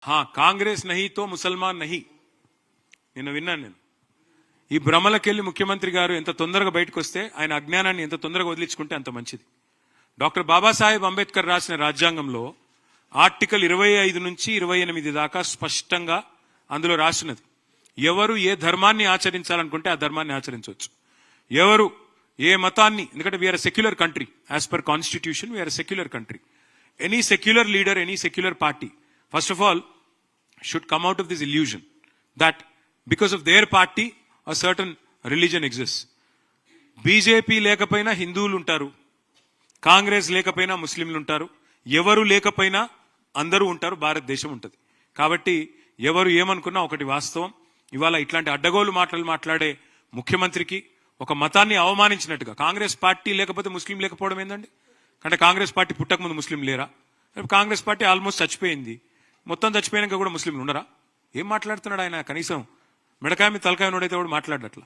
हाँ కాంగ్రెస్ నహీ తో ముసల్మాన్ నహీ నిన్న విన్నాను నేను. ఈ భ్రమలకెళ్ళి ముఖ్యమంత్రి గారు ఎంత తొందరగా బయటకు వస్తే ఆయన అజ్ఞానాన్ని ఎంత తొందరగా వదిలించుకుంటే అంత మంచిది. డాక్టర్ బాబాసాహెబ్ అంబేద్కర్ రాసిన రాజ్యాంగంలో ఆర్టికల్ 25 నుంచి 28 దాకా స్పష్టంగా అందులో రాసినది. ఎవరు ఏ ధర్మాన్ని ఆచరించాలనుకుంటే ఆ ధర్మాన్ని ఆచరించవచ్చు. ఎవరు ఏ మతాన్ని, ఎందుకంటే we are secular country, as per constitution we are secular country. Any secular leader, any secular party first of all should come out of this illusion that because of their party a certain religion exists. BJP లేకపోయినా హిందువులు ఉంటారు, కాంగ్రెస్ లేకపోయినా ముస్లింలు ఉంటారు, ఎవరు లేకపోయినా అందరూ ఉంటారు, భారతదేశం ఉంటుంది. కాబట్టి ఎవరు ఏమనుకున్నా ఒకటి వాస్తవం, ఇవాళ ఇట్లాంటి అడ్డగోలు మాటలు మాట్లాడే ముఖ్యమంత్రికి ఒక మతాన్ని అవమానించినట్టుగా, కాంగ్రెస్ పార్టీ లేకపోతే ముస్లిం లేకపోవడం ఏందండి? అంటే కాంగ్రెస్ పార్టీ పుట్టకముందు ముస్లిం లేరా? కాంగ్రెస్ పార్టీ ఆల్మోస్ట్ చచ్చిపోయింది, మొత్తం చచ్చిపోయాక కూడా ముస్లింలు ఉన్నారా? ఏం మాట్లాడుతున్నాడు ఆయన? కనీసం మిడకాయ మీద తలకాయ నోడైతే కూడా మాట్లాడట్లా.